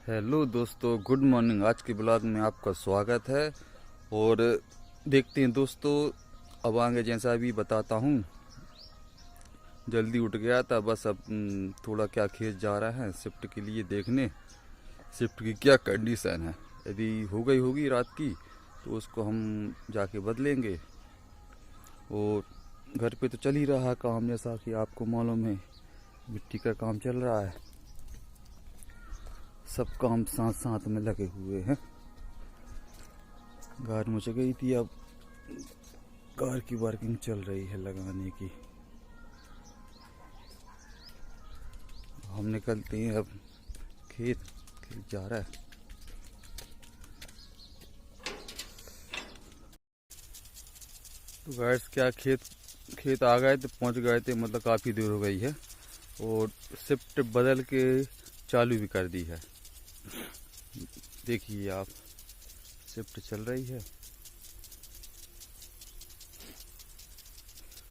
Hello दोस्तों, good morning. आज के ब्लॉग में आपका स्वागत है। और देखते हैं दोस्तों, अब आगे जैसा भी बताता हूँ। जल्दी उठ गया था, बस अब थोड़ा क्या खेत जा रहा है शिफ्ट के लिए देखने, शिफ्ट की क्या कंडीशन है। यदि हो गई होगी रात की तो उसको हम जाके बदलेंगे। और घर पे तो चल ही रहा है काम, जैसा कि आपको मालूम है मिट्टी का काम चल रहा है। सब काम साथ साथ में लगे हुए हैं। कार मुझे गई थी, अब कार की वर्किंग चल रही है लगाने की। हम निकलते हैं अब खेत जा रहा है। तो गैस क्या खेत आ गए थे, पहुंच गए थे, मतलब काफ़ी देर हो गई है। और शिफ्ट बदल के चालू भी कर दी है। देखिए आप, शिफ्ट चल रही है।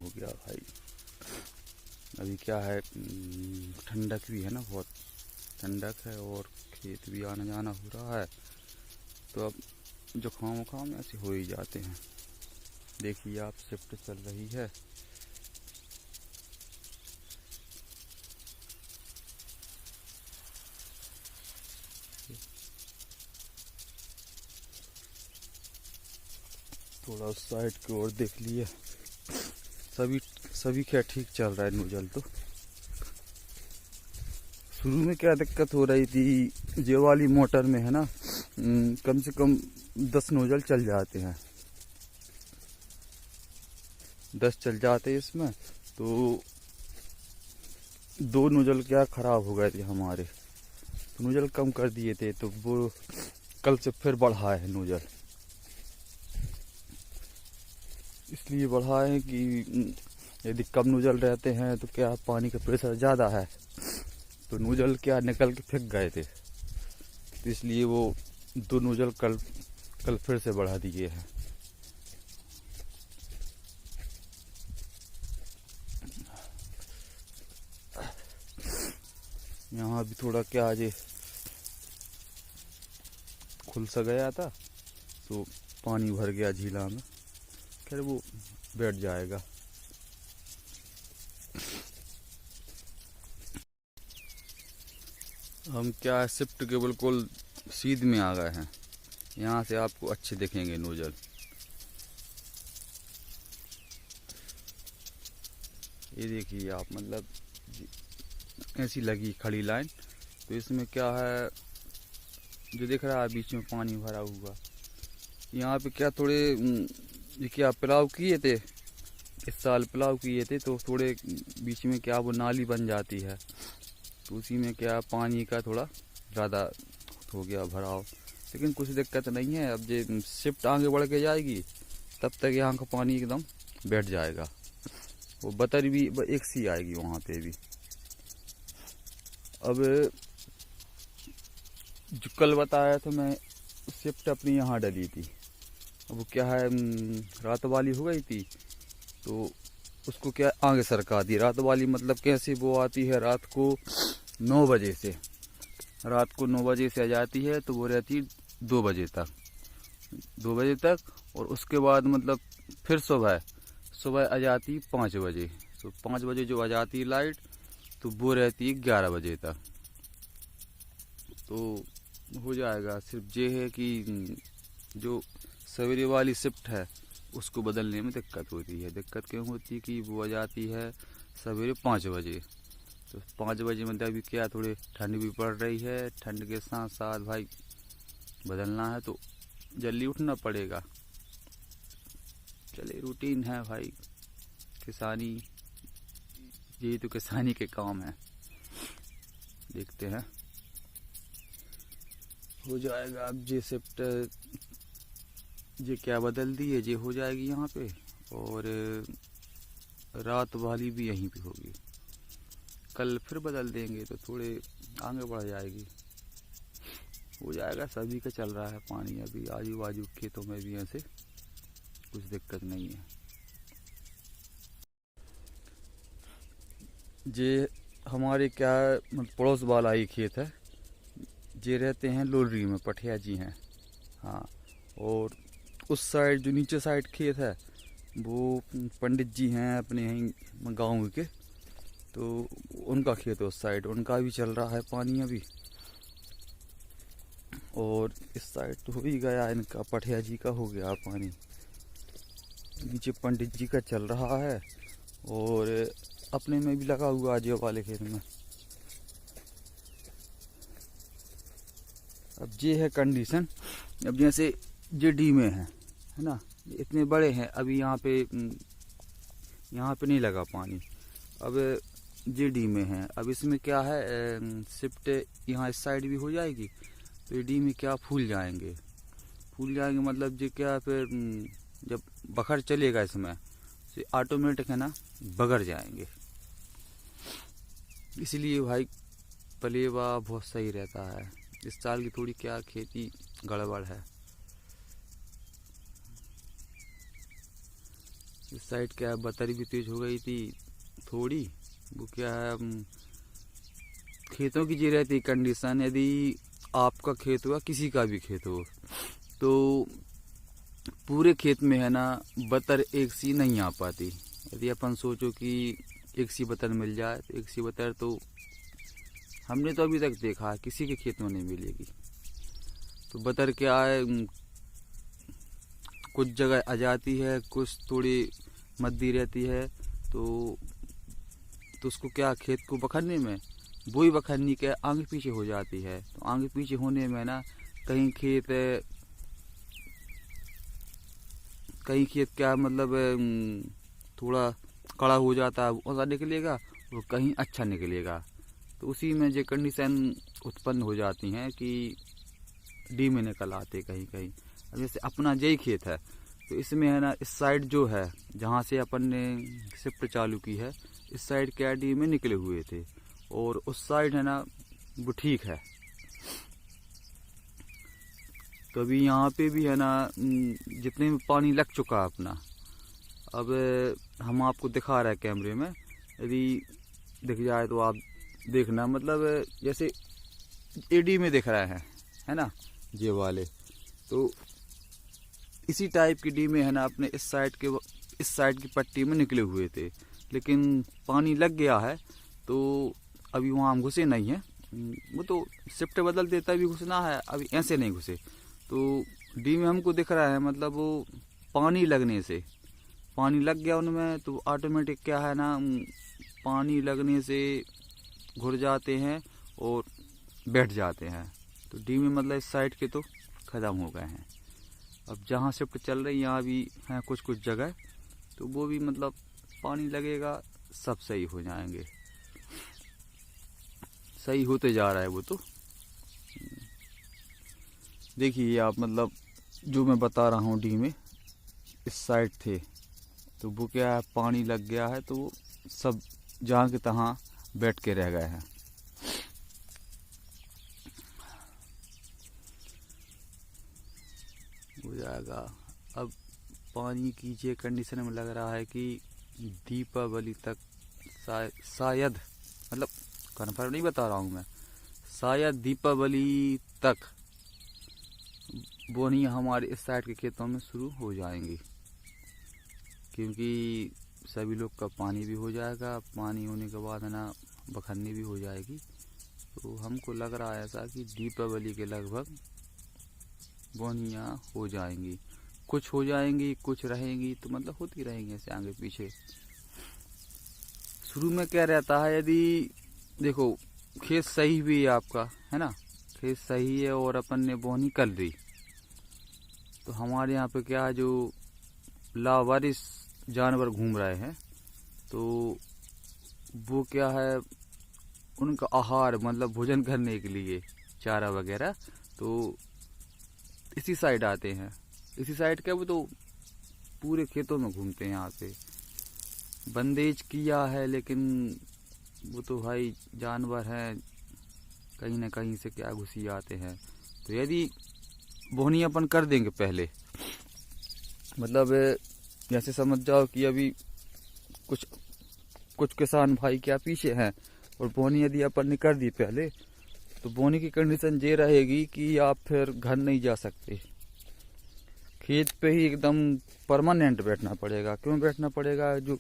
हो गया भाई। अभी क्या है, ठंडक भी है ना, बहुत ठंडक है और खेत भी आना जाना हो रहा है। तो अब जुकाम वुकाम ऐसे हो ही जाते हैं। देखिए आप, शिफ्ट चल रही है। थोड़ा उस साइड की ओर देख लिए। सभी क्या ठीक चल रहा है। नोजल तो शुरू में क्या दिक्कत हो रही थी, ये वाली मोटर में है ना, कम से कम 10 नोजल चल जाते हैं। 10 चल जाते हैं इसमें। तो 2 नोजल क्या खराब हो गए थे हमारे, तो नोजल कम कर दिए थे। तो वो कल से फिर बढ़ा है नोजल। इसलिए बढ़ा है कि यदि कम नोजल रहते हैं तो क्या पानी का प्रेशर ज़्यादा है, तो नोजल क्या निकल के फेंक गए थे। तो इसलिए वो 2 नोजल कल फिर से बढ़ा दिए हैं। यहाँ भी थोड़ा क्या आज खुल सा गया था, तो पानी भर गया झीला में। खैर वो बैठ जाएगा। हम क्या शिफ्ट के बिल्कुल सीध में आ गए हैं। यहाँ से आपको अच्छे दिखेंगे नोजल। ये देखिए आप, मतलब ऐसी लगी खड़ी लाइन। तो इसमें क्या है, जो दिख रहा है बीच में पानी भरा हुआ, यहाँ पे क्या थोड़े ये क्या पिलाव किए थे, इस साल पिलाव किए थे, तो थोड़े बीच में क्या वो नाली बन जाती है। तो उसी में क्या पानी का थोड़ा ज़्यादा हो गया भराव। लेकिन कुछ दिक्कत नहीं है। अब ये शिफ्ट आगे बढ़ के जाएगी तब तक यहाँ का पानी एकदम बैठ जाएगा। वो बतर भी एक सी आएगी वहाँ पे भी। अब जो कल बताया था मैं, शिफ्ट अपनी यहाँ डली थी। अब वो क्या है, रात वाली हो गई थी, तो उसको क्या आगे सरका दी। रात वाली मतलब कैसे, वो आती है रात को 9 बजे से। रात को 9 बजे से आ जाती है, तो वो रहती 2 बजे तक, 2 बजे तक। और उसके बाद मतलब फिर सुबह आ जाती 5 बजे। तो 5 बजे जो आ जाती लाइट, तो वो रहती 11 बजे तक। तो हो जाएगा। सिर्फ ये है कि जो सवेरे वाली शिफ्ट है उसको बदलने में दिक्कत होती है। दिक्कत क्यों होती है कि वो आ जाती है सवेरे 5 बजे। तो 5 बजे मतलब अभी क्या, थोड़ी ठंड भी पड़ रही है। ठंड के साथ साथ भाई बदलना है तो जल्दी उठना पड़ेगा। चले, रूटीन है भाई, किसानी, यही तो किसानी के काम है। देखते हैं, हो जाएगा। अब ये शिफ्ट ये क्या बदल दी है, ये हो जाएगी यहाँ पे। और रात वाली भी यहीं पे होगी। कल फिर बदल देंगे तो थोड़े आगे बढ़ जाएगी। हो जाएगा। सभी का चल रहा है पानी। अभी आजू बाजू खेतों में भी ऐसे कुछ दिक्कत नहीं है। ये हमारे क्या पड़ोस वाला ही खेत है। ये रहते हैं लोलरी में, पठिया जी हैं। हाँ, और उस साइड जो नीचे साइड खेत है वो पंडित जी हैं अपने यहीं गाँव के, तो उनका खेत है उस साइड, उनका भी चल रहा है पानी अभी। और इस साइड तो हो ही गया इनका, पठिया जी का हो गया पानी। नीचे पंडित जी का चल रहा है और अपने में भी लगा हुआ आज वाले खेत में। अब ये है कंडीशन। अब जैसे ये डी में है ना, इतने बड़े हैं, अभी यहाँ पे नहीं लगा पानी। अब ये डी में है, अब इसमें क्या है, शिफ्ट यहाँ इस साइड भी हो जाएगी, तो ये डी में क्या फूल जाएंगे मतलब ये क्या, फिर जब बखर चलेगा इसमें तो ऑटोमेटिक है ना बगड़ जाएंगे। इसलिए भाई पलेवा बहुत सही रहता है। इस साल की थोड़ी क्या खेती गड़बड़ है। इस साइड क्या है, बतर भी तेज हो गई थी थोड़ी। वो क्या है, खेतों की ये रहती कंडीशन, यदि आपका खेत हुआ किसी का भी खेत हो तो पूरे खेत में है ना बतर एक सी नहीं आ पाती। यदि अपन सोचो कि एक सी बतर मिल जाए तो एक सी बतर तो हमने तो अभी तक देखा है किसी के खेत में नहीं मिलेगी। तो बतर क्या है, कुछ जगह आ जाती है, कुछ थोड़ी मद्दी रहती है, तो उसको क्या खेत को बखरने में वही बखरनी के आगे पीछे हो जाती है। तो आगे पीछे होने में ना कहीं खेत क्या मतलब थोड़ा कड़ा हो जाता है, ऐसा निकलेगा, और कहीं अच्छा निकलेगा। तो उसी में जो कंडीशन उत्पन्न हो जाती हैं कि डी में निकल आते कहीं कहीं। अब जैसे अपना यही खेत है, तो इसमें है ना इस साइड जो है जहाँ से अपन ने शिफ्ट चालू की है, इस साइड क्या डी में निकले हुए थे, और उस साइड है ना वो ठीक है। तो अभी यहाँ पे भी है ना जितने में पानी लग चुका है अपना, अब हम आपको दिखा रहे हैं कैमरे में, यदि दिख जाए तो आप देखना, मतलब जैसे एडी में दिख रहा है ना ये वाले, तो इसी टाइप की डी में है ना अपने इस साइड की पट्टी में निकले हुए थे, लेकिन पानी लग गया है तो अभी वहाँ हम घुसे नहीं हैं। वो तो शिफ्ट बदल देता भी घुसना है, अभी ऐसे नहीं घुसे। तो डी में हमको दिख रहा है, मतलब वो पानी लगने से पानी लग गया उनमें, तो ऑटोमेटिक क्या है ना पानी लगने से घुर जाते हैं और बैठ जाते हैं। तो डी में मतलब इस साइड के तो ख़त्म हो गए हैं। अब जहाँ शिफ्ट चल रही यहाँ भी हैं कुछ जगह, तो वो भी मतलब पानी लगेगा सब सही हो जाएंगे, सही होते जा रहा है वो। तो देखिए आप, मतलब जो मैं बता रहा हूँ डी में इस साइड थे, तो वो क्या है पानी लग गया है, तो वो सब जहाँ के तहाँ बैठ के रह गए हैं। हो जाएगा। अब पानी की ये कंडीशन में लग रहा है कि दीपावली तक शायद, मतलब कन्फर्म नहीं बता रहा हूँ मैं, शायद दीपावली तक बोनियाँ हमारे इस साइड के खेतों में शुरू हो जाएंगी, क्योंकि सभी लोग का पानी भी हो जाएगा। पानी होने के बाद है ना बखरनी भी हो जाएगी। तो हमको लग रहा है ऐसा कि दीपावली के लगभग बोनियाँ हो जाएंगी। कुछ हो जाएंगी, कुछ रहेंगी, तो मतलब होती रहेंगी ऐसे आगे पीछे। शुरू में क्या रहता है, यदि देखो खेत सही भी है आपका, है ना, खेत सही है और अपन ने बोनी कर दी, तो हमारे यहाँ पे क्या जो लावारिस जानवर घूम रहे हैं, तो वो क्या है उनका आहार, मतलब भोजन करने के लिए चारा वगैरह, तो इसी साइड आते हैं। इसी साइड क्या, वो तो पूरे खेतों में घूमते हैं। यहाँ पे बंदेज किया है, लेकिन वो तो भाई जानवर हैं, कहीं ना कहीं से क्या घुसी आते हैं। तो यदि बोहनी अपन कर देंगे पहले, मतलब जैसे समझ जाओ कि अभी कुछ किसान भाई क्या पीछे हैं, और बोहनी यदि अपन ने कर दी पहले, तो बोने की कंडीशन ये रहेगी कि आप फिर घर नहीं जा सकते, खेत पे ही एकदम परमानेंट बैठना पड़ेगा। क्यों बैठना पड़ेगा? जो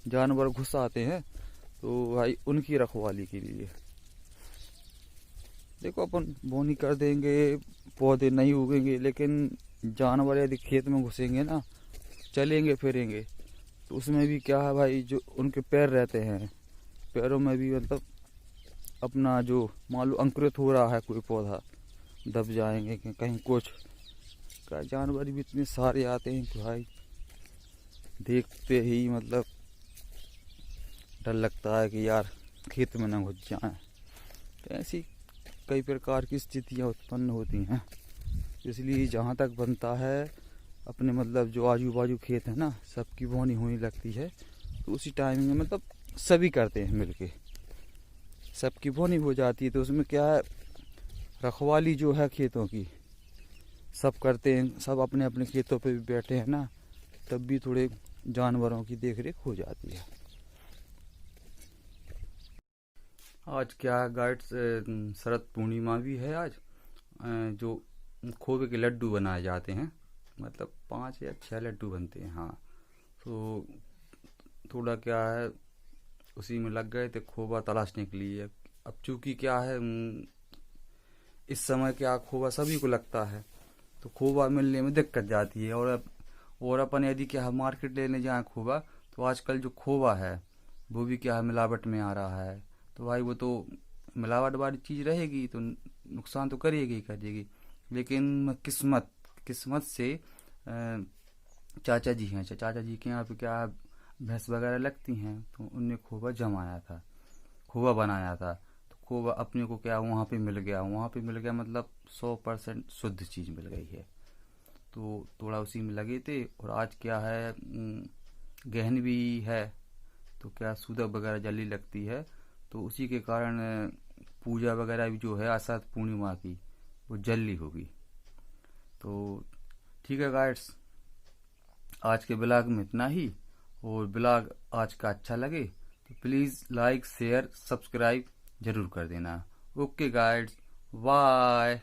जानवर घुस आते हैं तो भाई उनकी रखवाली के लिए। देखो अपन बोनी कर देंगे, पौधे नहीं उगेंगे, लेकिन जानवर यदि खेत में घुसेंगे ना, चलेंगे फिरेंगे, तो उसमें भी क्या है भाई, जो उनके पैर रहते हैं, पैरों में भी मतलब अपना जो मान लो अंकुरित हो रहा है कोई पौधा, दब जाएंगे कि कहीं कुछ का। जानवर भी इतने सारे आते हैं कि भाई देखते ही मतलब डर लगता है कि यार खेत में न घुस जाए। तो ऐसी कई प्रकार की स्थितियाँ उत्पन्न होती हैं। इसलिए जहाँ तक बनता है अपने मतलब जो आजू बाजू खेत है ना, सबकी बोनी होने लगती है, तो उसी टाइमिंग में मतलब सभी करते हैं मिलके, सबकी बोनी हो जाती है। तो उसमें क्या है, रखवाली जो है खेतों की सब करते हैं, सब अपने अपने खेतों पे भी बैठे हैं ना, तब भी थोड़े जानवरों की देखरेख हो जाती है। आज क्या है गाइड्स, शरद पूर्णिमा भी है आज। जो खोवे के लड्डू बनाए जाते हैं, मतलब 5 या 6 लड्डू बनते हैं। हाँ, तो थोड़ा क्या है उसी में लग गए थे खोवा तलाशने के लिए। अब चूंकि क्या है इस समय क्या खोवा सभी को लगता है, तो खोवा मिलने में दिक्कत जाती है। और अपन यदि क्या है मार्केट लेने जाए खोवा, तो आजकल जो खोवा है वो भी क्या है मिलावट में आ रहा है। तो भाई वो तो मिलावट वाली चीज़ रहेगी तो नुकसान तो करेगी ही करेगी। लेकिन किस्मत से चाचा जी हैं, चाचा जी के यहाँ पे क्या भैंस वगैरह लगती हैं, तो उनने खोवा जमाया था, खोवा बनाया था। तो खोवा अपने को क्या वहाँ पे मिल गया मतलब 100% शुद्ध चीज़ मिल गई है। तो थोड़ा उसी में लगे थे। और आज क्या है गहन भी है, तो क्या सूदक वगैरह जल्दी लगती है, तो उसी के कारण पूजा वगैरह भी जो है आषाढ़ पूर्णिमा की वो जल्दी होगी। तो ठीक है गाइड्स, आज के ब्लॉग में इतना ही। और ब्लॉग आज का अच्छा लगे तो प्लीज़ लाइक शेयर सब्सक्राइब जरूर कर देना। Okay guys, bye.